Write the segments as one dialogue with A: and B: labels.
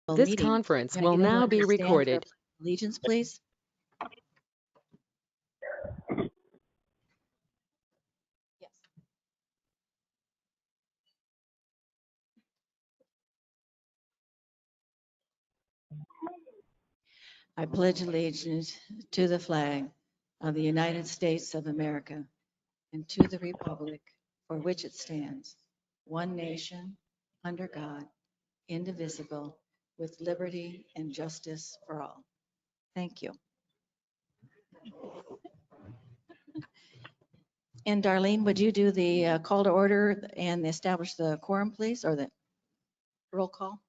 A: This
B: meeting.
A: conference
B: Can I
A: will
B: get everyone
A: now
B: to
A: be
B: stand for
A: recorded.
B: allegiance, please? Yes. I pledge allegiance to the flag of the United States of America and to the republic for which it stands, one nation, under God, indivisible, with liberty and justice for all. Thank you. And Darlene, would you do the call to order and establish the quorum, please, or the roll call?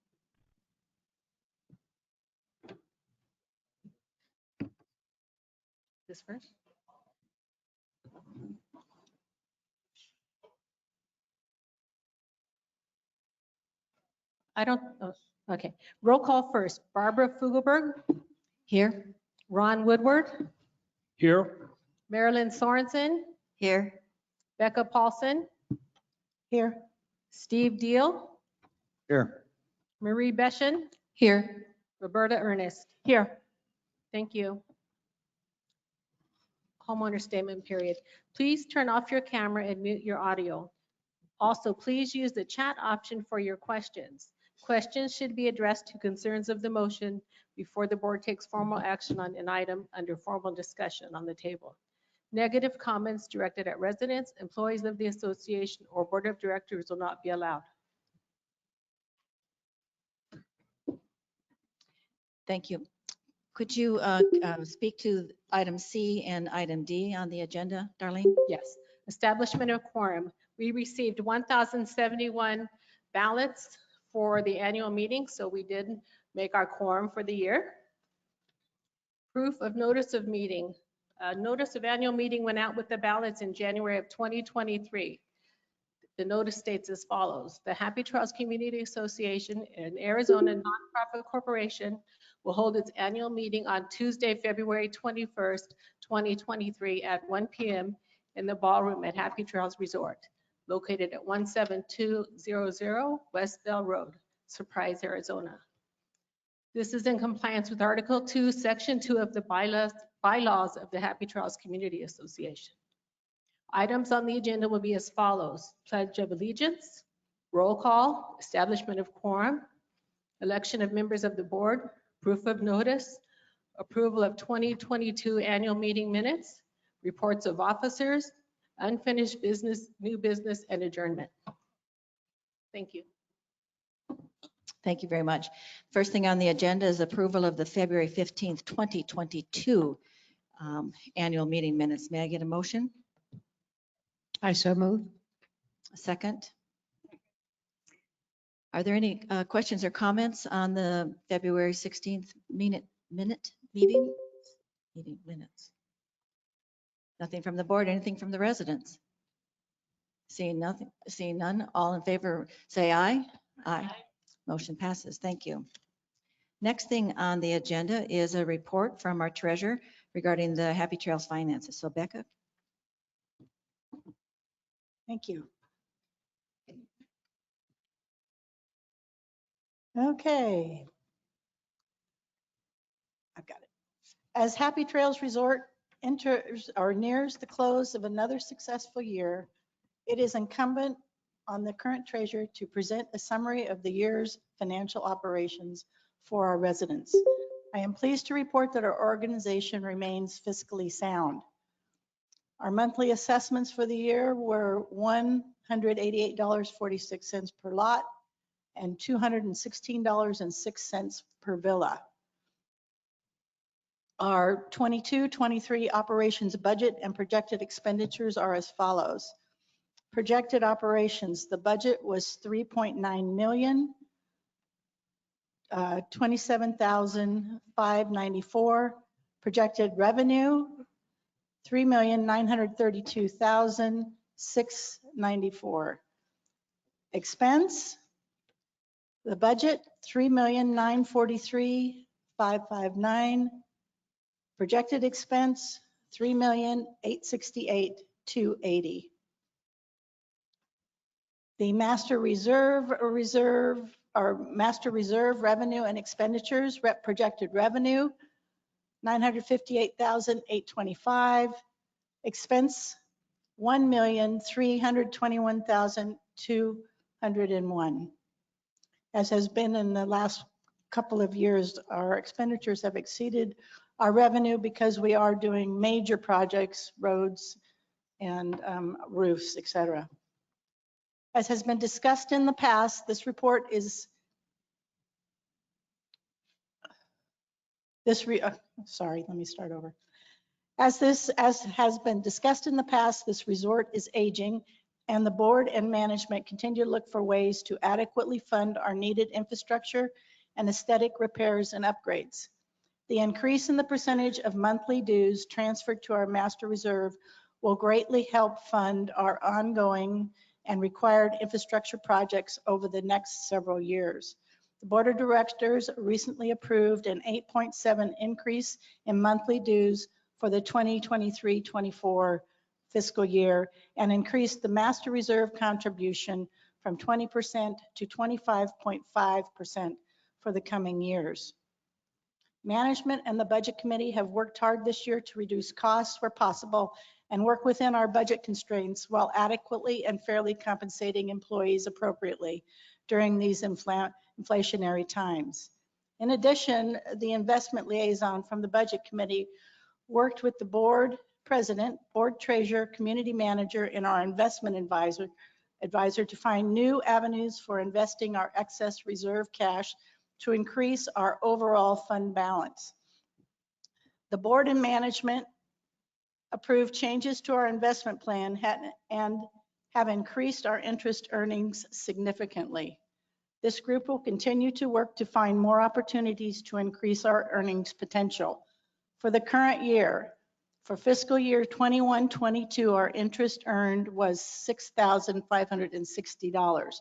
B: This first?
C: Okay. Roll call first. Barbara Fugelberg,
B: Here?
C: Ron Woodward,
D: Here.
C: Marilyn Sorensen,
B: Here.
C: Becca Paulson,
B: Here.
C: Steve Deal,
D: Here.
C: Marie Beshen,
B: Here.
C: Roberta Ernest.
B: Here.
C: Thank you. Homeowner statement period. Please turn off your camera and mute your audio. Also, please use the chat option for your questions. Questions should be addressed to concerns of the motion before the board takes formal action on an item under formal discussion on the table. Negative comments directed at residents, employees of the association, or board of directors will not be allowed.
B: Thank you. Could you speak to item C and item D on the agenda, Darlene?
C: Yes. Establishment of quorum. We received 1,071 ballots for the annual meeting, so we did make our quorum for the year. Proof of notice of meeting. Notice of annual meeting went out with the ballots in January of 2023. The notice states as follows. The Happy Trails Community Association, an Arizona nonprofit corporation, will hold its annual meeting on Tuesday, February 21st, 2023 at 1 p.m. in the ballroom at Happy Trails Resort, located at 17200 West Bell Road, Surprise, Arizona. This is in compliance with Article 2, Section 2 of the bylaws of the Happy Trails Community Association. Items on the agenda will be as follows. Pledge of allegiance, roll call, establishment of quorum, election of members of the board, proof of notice, approval of 2022 annual meeting minutes, reports of officers, unfinished business, new business, and adjournment. Thank you.
B: Thank you very much. First thing on the agenda is approval of the February 15th, 2022 annual meeting minutes. May I get a motion?
E: I so move.
B: A second? Are there any questions or comments on the February 16th meeting minutes? Nothing from the board, anything from the residents? Seeing nothing, seeing none, all in favor, say aye. Aye. Motion passes. Thank you. Next thing on the agenda is a report from our treasurer regarding the Happy Trails finances. So Becca.
F: Thank you. Okay. I've got it. As Happy Trails Resort enters or nears the close of another successful year, it is incumbent on the current treasurer to present a summary of the year's financial operations for our residents. I am pleased to report that our organization remains fiscally sound. Our monthly assessments for the year were $188.46 per lot and $216.06 per villa. Our 22-23 operations budget and projected expenditures are as follows. Projected operations, the budget was $3.9 million, 27,594. Projected revenue, $3,932,694. Expense, the budget, $3,943,559. Projected expense, $3,868,280. The master reserve our master reserve revenue and expenditures, projected revenue, 958,825. Expense, 1,321,201. As has been in the last couple of years, our expenditures have exceeded our revenue because we are doing major projects, roads and roofs, et cetera. As has been discussed in the past, this report is sorry, let me start over. As has been discussed in the past, this resort is aging, and the board and management continue to look for ways to adequately fund our needed infrastructure and aesthetic repairs and upgrades. The increase in the percentage of monthly dues transferred to our master reserve will greatly help fund our ongoing and required infrastructure projects over the next several years. The board of directors recently approved an 8.7 increase in monthly dues for the 2023-24 fiscal year and increased the master reserve contribution from 20% to 25.5% for the coming years. Management and the budget committee have worked hard this year to reduce costs where possible and work within our budget constraints while adequately and fairly compensating employees appropriately during these inflationary times. In addition, the investment liaison from the budget committee worked with the board president, board treasurer, community manager, and our investment advisor to find new avenues for investing our excess reserve cash to increase our overall fund balance. The board and management approved changes to our investment plan and have increased our interest earnings significantly. This group will continue to work to find more opportunities to increase our earnings potential. For the current year, for fiscal year 21-22, our interest earned was $6,560.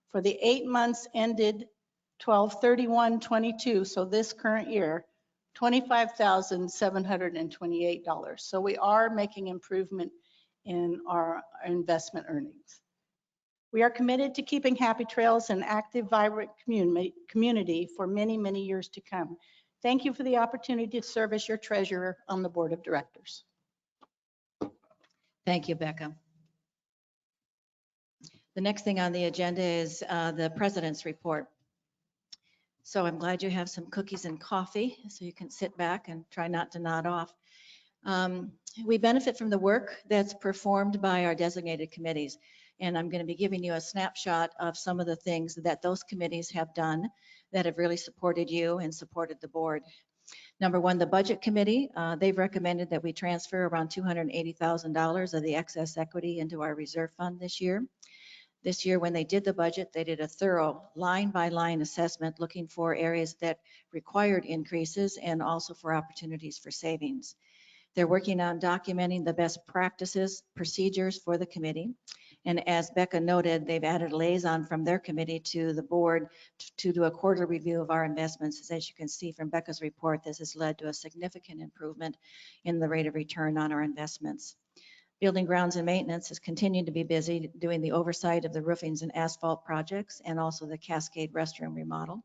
F: For the 8 months ended 12/31/22, so this current year, $25,728. So we are making improvement in our investment earnings. We are committed to keeping Happy Trails an active, vibrant community for many, many years to come. Thank you for the opportunity to serve as your treasurer on the board of directors.
B: Thank you, Becca. The next thing on the agenda is the president's report. So I'm glad you have some cookies and coffee so you can sit back and try not to nod off. We benefit from the work that's performed by our designated committees. And I'm going to be giving you a snapshot of some of the things that those committees have done that have really supported you and supported the board. Number one, the budget committee, they've recommended that we transfer around $280,000 of the excess equity into our reserve fund this year. This year, when they did the budget, they did a thorough line-by-line assessment looking for areas that required increases and also for opportunities for savings. They're working on documenting the best practices, procedures for the committee. And as Becca noted, they've added a liaison from their committee to the board to do a quarterly review of our investments. As you can see from Becca's report, this has led to a significant improvement in the rate of return on our investments. Building grounds and maintenance has continued to be busy doing the oversight of the roofings and asphalt projects and also the Cascade restroom remodel.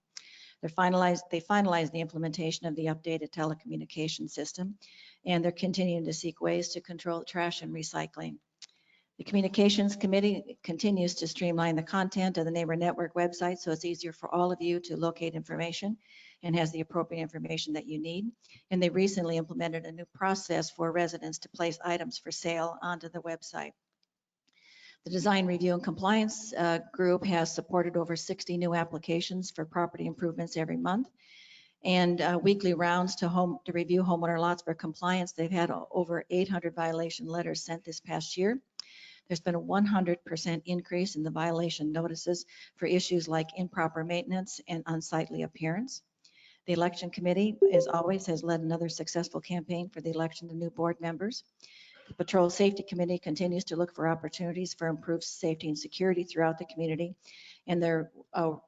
B: They finalized the implementation of the updated telecommunication system, and they're continuing to seek ways to control trash and recycling. The Communications Committee continues to streamline the content of the Neighbor Network website so it's easier for all of you to locate information and has the appropriate information that you need. And they recently implemented a new process for residents to place items for sale onto the website. The Design Review and Compliance group has supported over 60 new applications for property improvements every month. And weekly rounds to review homeowner lots for compliance. They've had over 800 violation letters sent this past year. There's been a 100% increase in the violation notices for issues like improper maintenance and unsightly appearance. The election committee, as always, has led another successful campaign for the election of new board members. The Patrol Safety Committee continues to look for opportunities for improved safety and security throughout the community. And their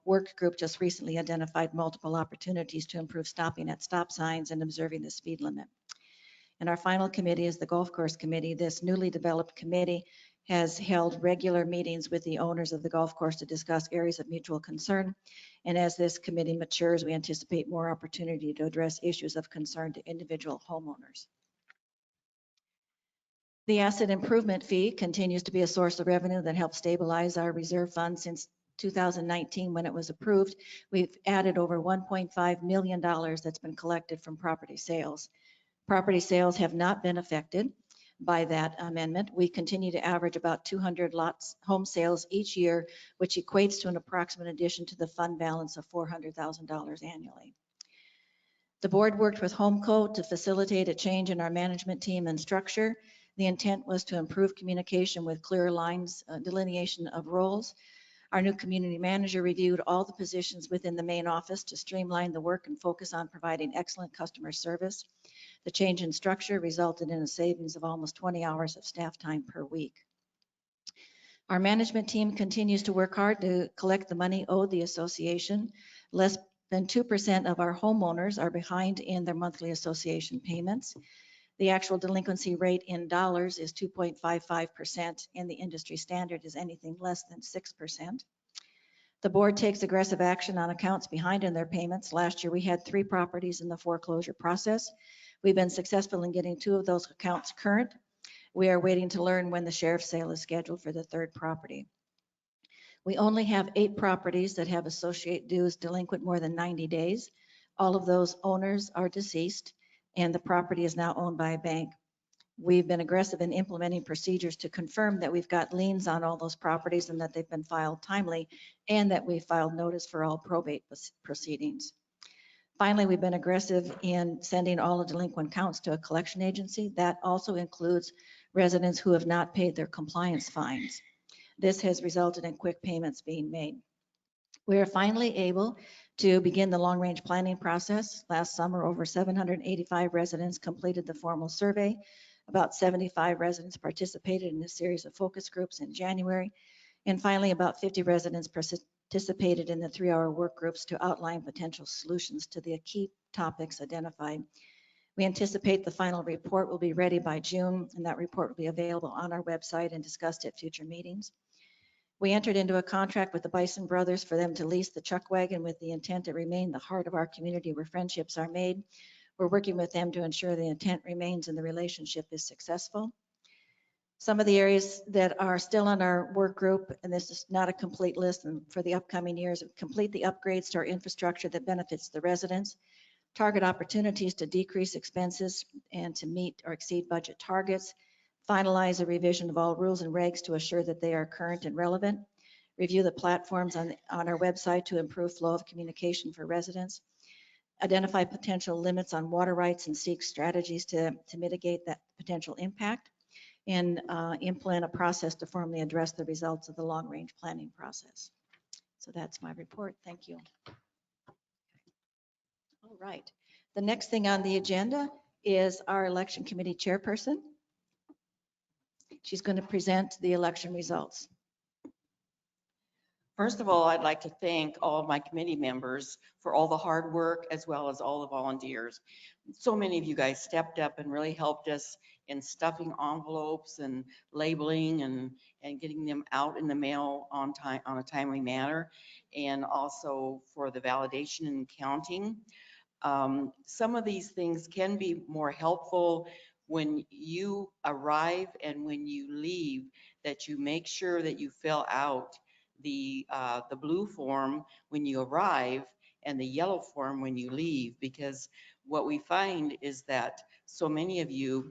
B: work group just recently identified multiple opportunities to improve stopping at stop signs and observing the speed limit. And our final committee is the Golf Course Committee. This newly developed committee has held regular meetings with the owners of the golf course to discuss areas of mutual concern. And as this committee matures, we anticipate more opportunity to address issues of concern to individual homeowners. The asset improvement fee continues to be a source of revenue that helps stabilize our reserve fund. Since 2019, when it was approved, we've added over $1.5 million that's been collected from property sales. Property sales have not been affected by that amendment. We continue to average about 200 home sales each year, which equates to an approximate addition to the fund balance of $400,000 annually. The board worked with HomeCo to facilitate a change in our management team and structure. The intent was to improve communication with clear lines, delineation of roles. Our new community manager reviewed all the positions within the main office to streamline the work and focus on providing excellent customer service. The change in structure resulted in a savings of almost 20 hours of staff time per week. Our management team continues to work hard to collect the money owed the association. Less than 2% of our homeowners are behind in their monthly association payments. The actual delinquency rate in dollars is 2.55%, and the industry standard is anything less than 6%. The board takes aggressive action on accounts behind in their payments. Last year, we had 3 properties in the foreclosure process. We've been successful in getting 2 of those accounts current. We are waiting to learn when the sheriff's sale is scheduled for the 3rd property. We only have 8 properties that have associate dues delinquent more than 90 days. All of those owners are deceased, and the property is now owned by a bank. We've been aggressive in implementing procedures to confirm that we've got liens on all those properties and that they've been filed timely, and that we filed notice for all probate proceedings. Finally, we've been aggressive in sending all the delinquent counts to a collection agency. That also includes residents who have not paid their compliance fines. This has resulted in quick payments being made. We are finally able to begin the long-range planning process. Last summer, over 785 residents completed the formal survey. About 75 residents participated in a series of focus groups in January. And finally, about 50 residents participated in the 3-hour work groups to outline potential solutions to the key topics identified. We anticipate the final report will be ready by June, and that report will be available on our website and discussed at future meetings. We entered into a contract with the Bison Brothers for them to lease the chuck wagon with the intent to remain the heart of our community where friendships are made. We're working with them to ensure the intent remains and the relationship is successful. Some of the areas that are still on our work group, and this is not a complete list, and for the upcoming years, complete the upgrades to our infrastructure that benefits the residents, target opportunities to decrease expenses and to meet or exceed budget targets, finalize a revision of all rules and regs to assure that they are current and relevant, review the platforms on our website to improve flow of communication for residents, identify potential limits on water rights and seek strategies to mitigate that potential impact, and implement a process to formally address the results of the long-range planning process. So that's my report. Thank you. All right. The next thing on the agenda is our election committee chairperson. She's going to present the election results.
A: First of all, I'd like to thank all of my committee members for all the hard work as well as all the volunteers. So many of you guys stepped up and really helped us in stuffing envelopes and labeling and getting them out in the mail on time, on a timely manner, and also for the validation and counting. Some of these things can be more helpful when you arrive and when you leave, that you make sure that you fill out the blue form when you arrive and the yellow form when you leave, because what we find is that so many of you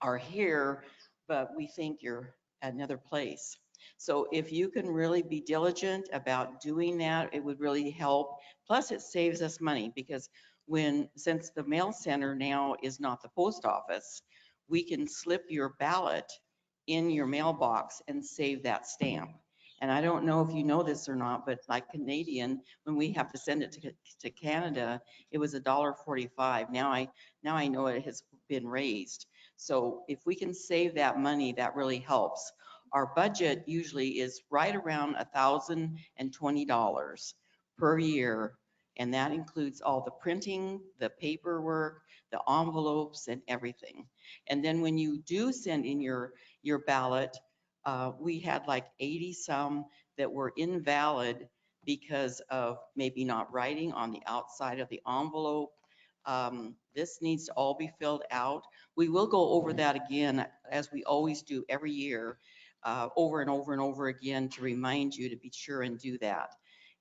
A: are here, but we think you're at another place. So if you can really be diligent about doing that, it would really help. Plus it saves us money, because since the mail center now is not the post office, we can slip your ballot in your mailbox and save that stamp. And I don't know if you know this or not, but like Canadian, when we have to send it to Canada, it was $1.45. Now I know it has been raised. So if we can save that money, that really helps. Our budget usually is right around $1,020 per year. And that includes all the printing, the paperwork, the envelopes, and everything. And then when you do send in your ballot, We had like 80 some that were invalid because of maybe not writing on the outside of the envelope. This needs to all be filled out. We will go over that again, as we always do every year, over and over and over again to remind you to be sure and do that.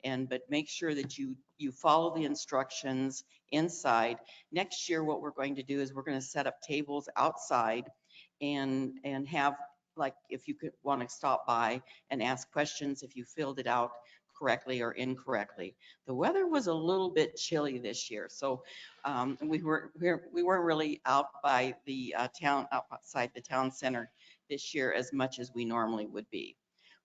A: But make sure that you follow the instructions inside. Next year, what we're going to do is we're going to set up tables outside and have, like, if you could want to stop by and ask questions if you filled it out correctly or incorrectly. The weather was a little bit chilly this year, so we weren't really out by the outside the town center this year as much as we normally would be.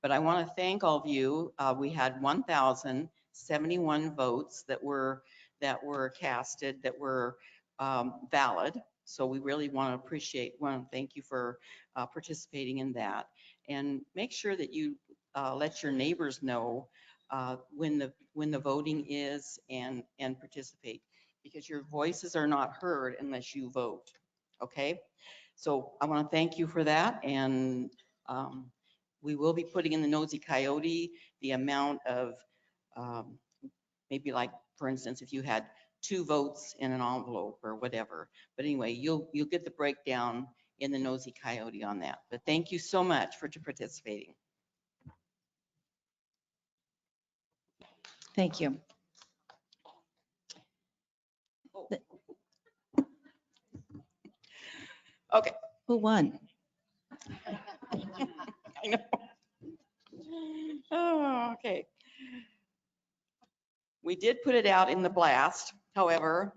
A: But I want to thank all of you. We had 1,071 votes that were casted, that were valid. So we really want to thank you for participating in that. And make sure that you let your neighbors know when the voting is, and participate, because your voices are not heard unless you vote. Okay? So I want to thank you for that. And we will be putting in the Nosy Coyote the amount of, maybe, like, for instance, if you had 2 votes in an envelope or whatever. But anyway, you'll get the breakdown in the Nosy Coyote on that. But thank you so much for participating.
B: Thank you.
A: Okay.
B: Who won?
A: I know. Oh, okay. We did put it out in the blast. However,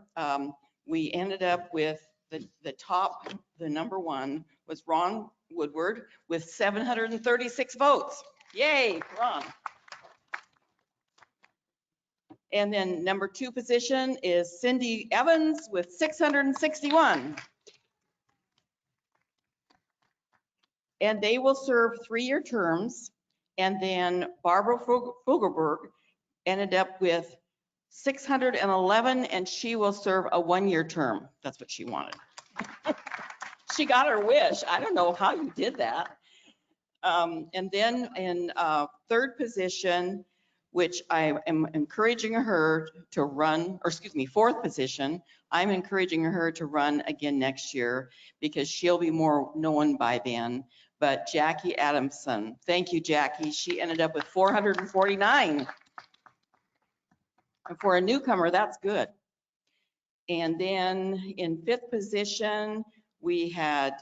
A: we ended up with the top, the number one was Ron Woodward with 736 votes. Yay, Ron. And then number 2 position is Cindy Evans with 661. And they will serve 3-year terms. And then Barbara Fogelberg ended up with 611, and she will serve a 1-year term. That's what she wanted. She got her wish. I don't know how you did that. And then in 3rd position, which I am encouraging her to run, or excuse me, 4th position, I'm encouraging her to run again next year because she'll be more known by then. But Jackie Adamson, thank you, Jackie. She ended up with 449. And for a newcomer, that's good. And then in 5th position, we had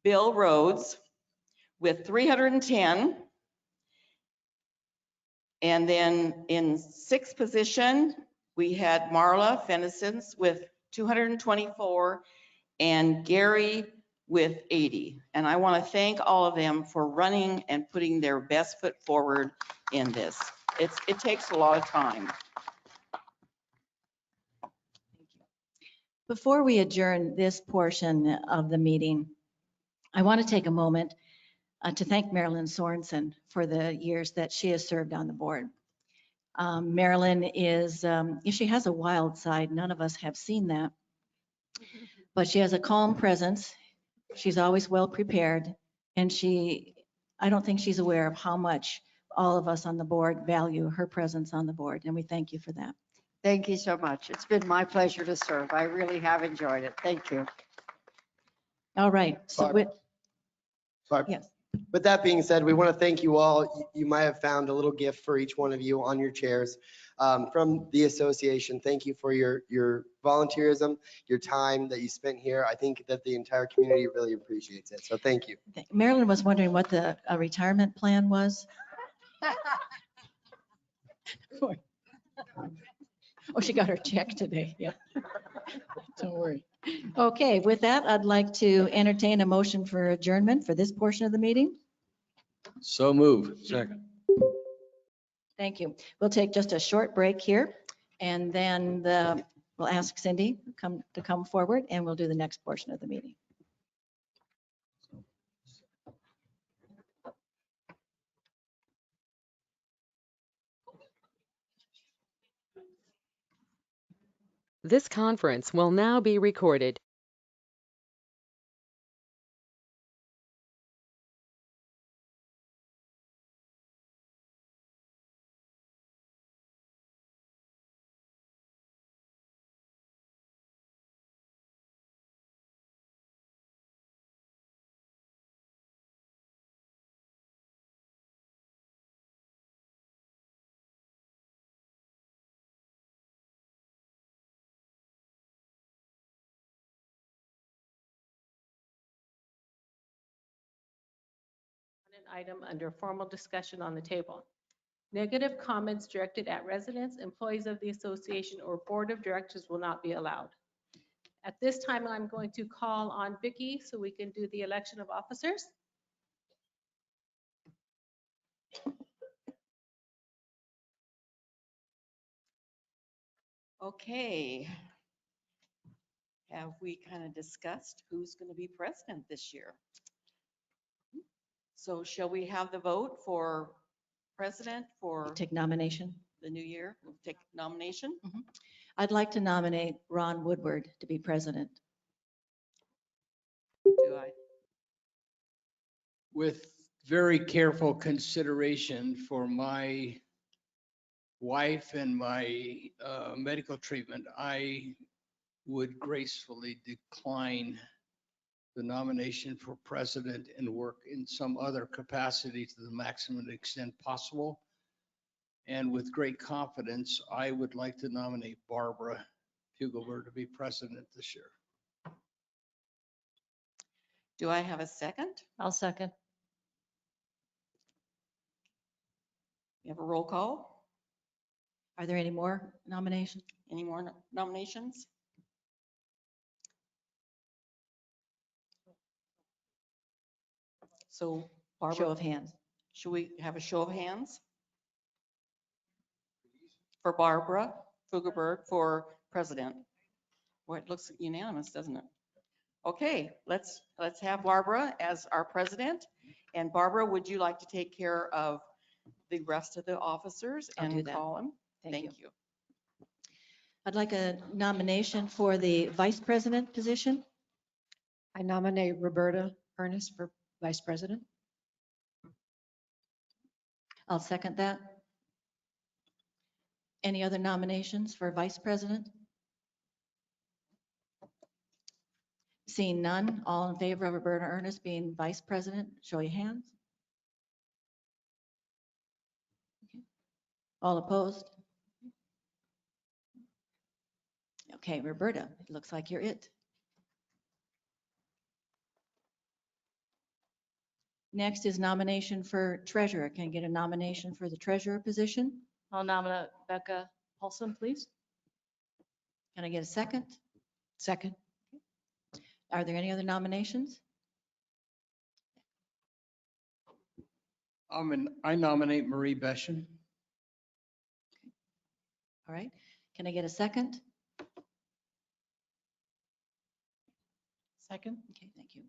A: Bill Rhodes with 310. And then in 6th position, we had Marla Fennisons with 224 and Gary with 80. And I want to thank all of them for running and putting their best foot forward in this. It takes a lot of time.
B: Before we adjourn this portion of the meeting, I want to take a moment to thank Marilyn Sorensen for the years that she has served on the board. Marilyn is, she has a wild side. None of us have seen that. But she has a calm presence. She's always well prepared. And I don't think she's aware of how much all of us on the board value her presence on the board. And we thank you for that.
E: Thank you so much. It's been my pleasure to serve. I really have enjoyed it. Thank you.
B: All right. So
G: Barb,
B: yes.
G: with that being said, we want to thank you all. You might have found a little gift for each one of you on your chairs from the association. Thank you for your volunteerism, your time that you spent here. I think that the entire community really appreciates it. So thank you.
B: Marilyn was wondering what the retirement plan was. Oh, she got her check today. Yeah. Don't worry. Okay, with that, I'd like to entertain a motion for adjournment for this portion of the meeting.
D: So move. Second.
B: Thank you. We'll take just a short break here, and then we'll ask Cindy to come forward, and we'll do the next portion of the meeting.
H: This conference will now be recorded.
C: item under formal discussion on the table. Negative comments directed at residents, employees of the association, or board of directors will not be allowed. At this time, I'm going to call on Vicky so we can do the election of officers.
A: Okay. Have we kind of discussed who's going to be president this year? So shall we have the vote for president for
B: Take nomination.
A: the new year? We'll take nomination.
B: I'd like to nominate Ron Woodward to be president.
A: Do I?
D: With very careful consideration for my wife and my medical treatment, I would gracefully decline the nomination for president and work in some other capacity to the maximum extent possible. And with great confidence, I would like to nominate Barbara Fugelberg to be president this year.
A: Do I have a second?
B: I'll second.
A: We have a roll call.
B: Are there any more nominations?
A: Any more nominations? So
B: Show
A: Barbara,
B: of hands.
A: should we have a show of hands? For Barbara Fugelberg for president. Well, it looks unanimous, doesn't it? Okay, let's have Barbara as our president. And Barbara, would you like to take care of the rest of the officers
B: I'll do
A: and
B: that.
A: call them?
B: Thank you.
A: Thank you.
B: I'd like a nomination for the vice president position.
E: I nominate Roberta Ernest for vice president.
B: I'll second that. Any other nominations for vice president? Seeing none, all in favor of Roberta Ernest being vice president, show your hands. Okay. All opposed? Okay, Roberta, it looks like you're it. Next is nomination for treasurer. Can I get a nomination for the treasurer position?
H: I'll nominate Becca Paulson, please.
B: Can I get a second?
E: Second.
B: Are there any other nominations?
D: I nominate Marie Beschen.
B: All right. Can I get a second?
F: Second.
B: Okay, thank you.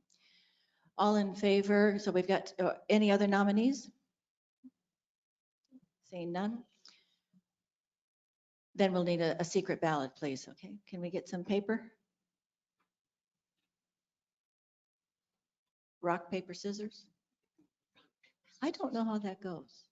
B: All in favor? So we've got any other nominees? Seeing none? Then we'll need a secret ballot, please. Okay, can we get some paper? Rock, paper, scissors? I don't know how that goes.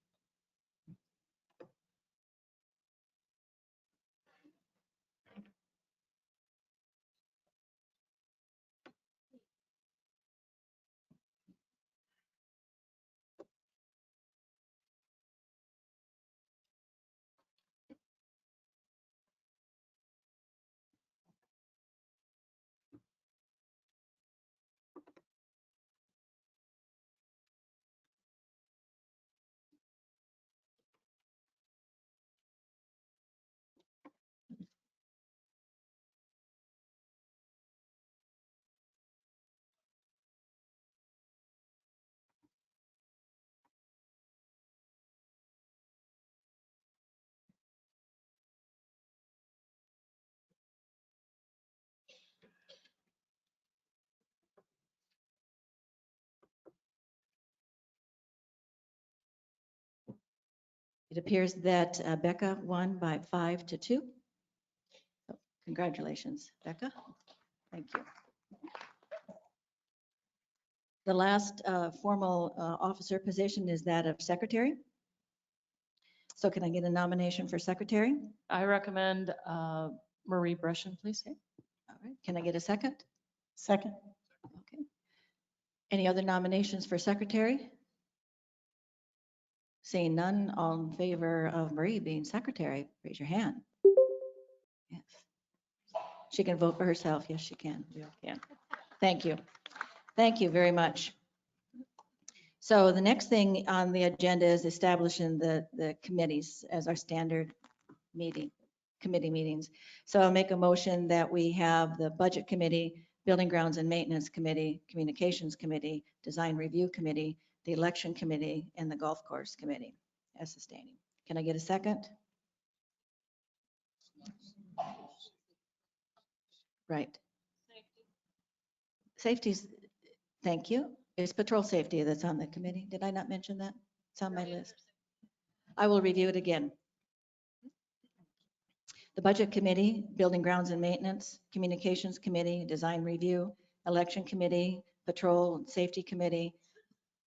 B: It appears that Becca won by 5-2. So congratulations, Becca. Thank you. The last formal officer position is that of secretary. So can I get a nomination for secretary?
H: I recommend Marie Breschen, please.
B: All right. Can I get a second?
F: Second.
B: Okay. Any other nominations for secretary? Seeing none, all in favor of Marie being secretary, raise your hand. Yes. She can vote for herself. Yes, she can. Yeah. Thank you. Thank you very much. So the next thing on the agenda is establishing the committees as our standard committee meetings. So I'll make a motion that we have the Budget Committee, Building Grounds and Maintenance Committee, Communications Committee, Design Review Committee, the Election Committee, and the Golf Course Committee as sustaining. Can I get a second? Right. Safety's, thank you. It's patrol safety that's on the committee. Did I not mention that? It's on my list. I will review it again. The Budget Committee, Building Grounds and Maintenance, Communications Committee, Design Review, Election Committee, Patrol and Safety Committee,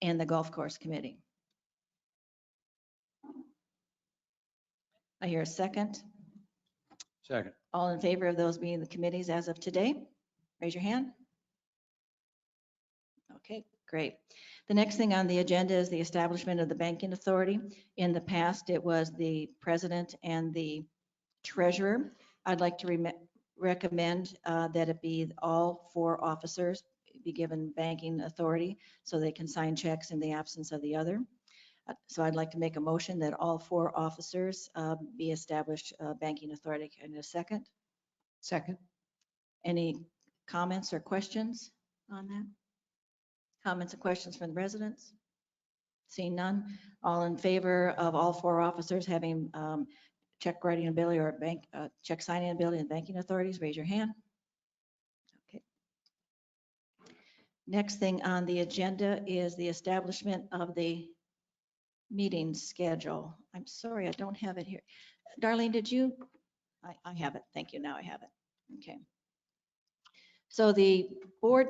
B: and the Golf Course Committee. I hear a second.
D: Second.
B: All in favor of those being the committees as of today? Raise your hand. Okay, great. The next thing on the agenda is the establishment of the banking authority. In the past, it was the president and the treasurer. I'd like to recommend that it be all 4 officers be given banking authority so they can sign checks in the absence of the other. So I'd like to make a motion that all 4 officers be established banking authority. In a second.
H: Second.
B: Any comments or questions on that? Comments and questions from the residents? Seeing none, all in favor of all 4 officers having check writing ability or bank check signing ability and banking authorities, raise your hand. Okay. Next thing on the agenda is the establishment of the meeting schedule. I'm sorry, I don't have it here. Darlene, did you? I have it. Thank you. Now I have it. Okay. So the board,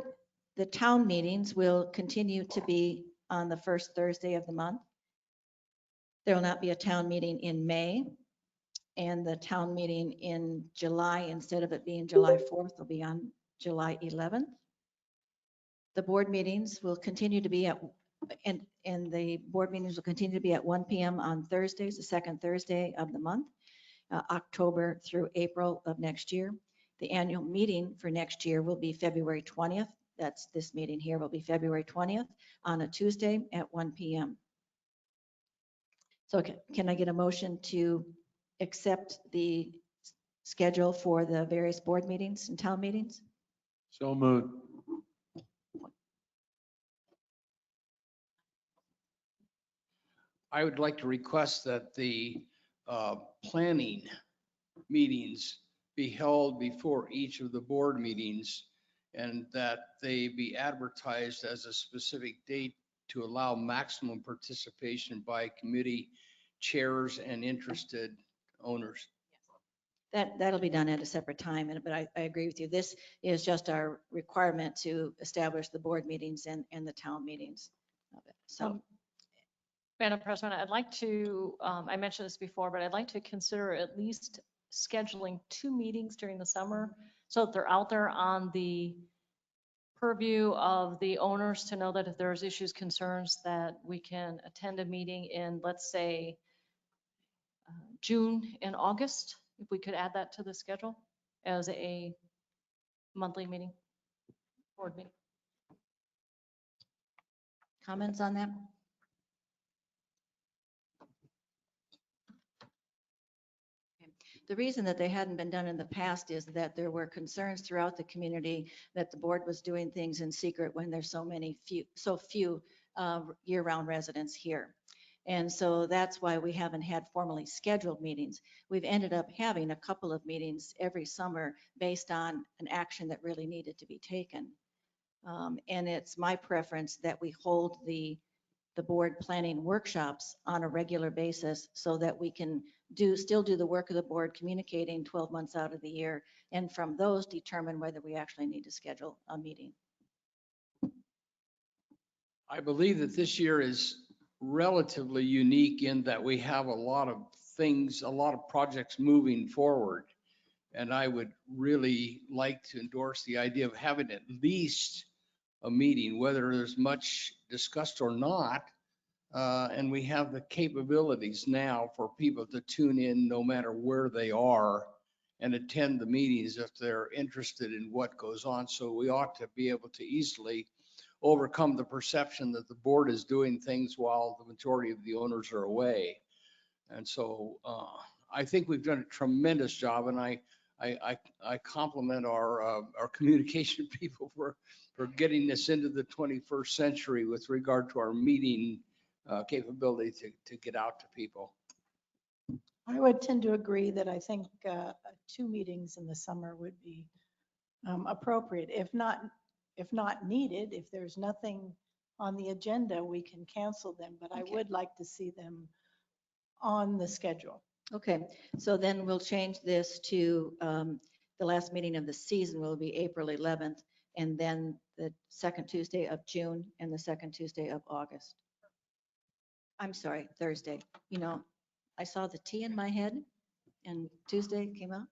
B: the town meetings will continue to be on the first Thursday of the month. There will not be a town meeting in May. And the town meeting in July, instead of it being July 4th, will be on July 11th. The board meetings will continue to be at, and the board meetings will continue to be at 1 p.m. on Thursdays, the second Thursday of the month, October through April of next year. The annual meeting for next year will be February 20th. That's this meeting here will be February 20th on a Tuesday at 1 p.m. So can I get a motion to accept the schedule for the various board meetings and town meetings?
D: So moved. I would like to request that the planning meetings be held before each of the board meetings and that they be advertised as a specific date to allow maximum participation by committee chairs and interested owners.
B: That'll be done at a separate time, but I agree with you. This is just our requirement to establish the board meetings and the town meetings of it. So
H: Madam President, I'd like to, I mentioned this before, but I'd like to consider at least scheduling 2 meetings during the summer so that they're out there on the purview of the owners to know that if there's issues, concerns, that we can attend a meeting in, let's say, June and August, if we could add that to the schedule as a monthly meeting, board meeting.
B: comments on that? The reason that they hadn't been done in the past is that there were concerns throughout the community that the board was doing things in secret when there's so few year-round residents here. And so that's why we haven't had formally scheduled meetings. We've ended up having a couple of meetings every summer based on an action that really needed to be taken. And it's my preference that we hold the board planning workshops on a regular basis so that we can still do the work of the board communicating 12 months out of the year. And from those determine whether we actually need to schedule a meeting.
D: I believe that this year is relatively unique in that we have a lot of things, a lot of projects moving forward. And I would really like to endorse the idea of having at least a meeting, whether there's much discussed or not. And we have the capabilities now for people to tune in no matter where they are and attend the meetings if they're interested in what goes on. So we ought to be able to easily overcome the perception that the board is doing things while the majority of the owners are away. And so I think we've done a tremendous job, and I compliment our communication people for getting this into the 21st century with regard to our meeting capability to get out to people.
F: I would tend to agree that I think 2 meetings in the summer would be appropriate. If not needed, if there's nothing on the agenda, we can cancel them, but I
B: Okay.
F: would like to see them on the schedule.
B: Okay, so then we'll change this to the last meeting of the season will be April 11th, and then the second Tuesday of June and the second Tuesday of August. I'm sorry, Thursday. You know, I saw the T in my head and Tuesday came out.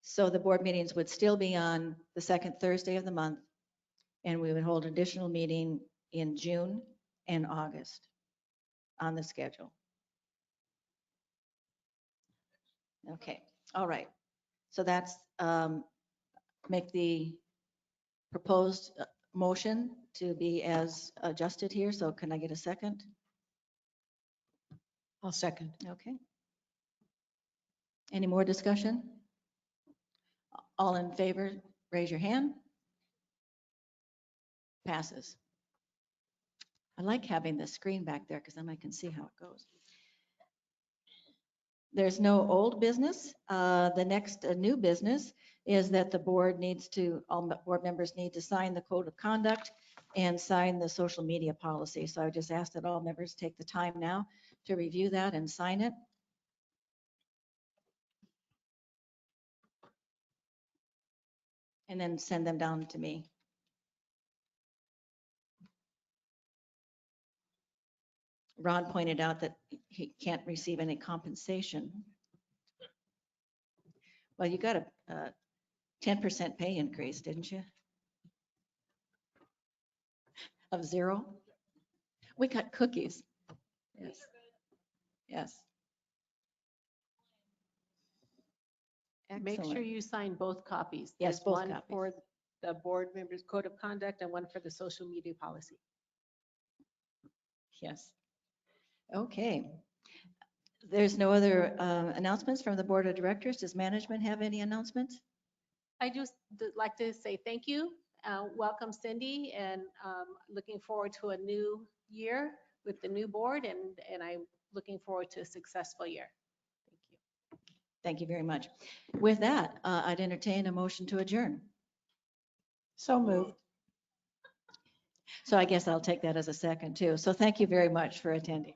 B: So the board meetings would still be on the second Thursday of the month, and we would hold an additional meeting in June and August on the schedule. Okay, all right. So that's, make the proposed motion to be as adjusted here. So can I get a second?
F: I'll second.
B: Okay. Any more discussion? All in favor, raise your hand. Passes. I like having the screen back there because then I can see how it goes. There's no old business. The next new business is that the board needs to, all board members need to sign the code of conduct and sign the social media policy. So I just ask that all members take the time now to review that and sign it. And then send them down to me. Ron pointed out that he can't receive any compensation. Well, you got a 10% pay increase, didn't you? Of 0? We got cookies. Yes. Yes.
C: Make sure
B: Excellent.
C: you sign both copies.
B: Yes,
C: There's
B: both
C: one
B: copies.
C: for the board members' code of conduct and one for the social media policy.
B: Yes. Okay. There's no other announcements from the board of directors. Does management have any announcements?
C: I just like to say thank you. Welcome Cindy, and looking forward to a new year with the new board, and I'm looking forward to a successful year. Thank you.
B: Thank you very much. With that, I'd entertain a motion to adjourn.
F: So moved.
B: So I guess I'll take that as a second too. So thank you very much for attending.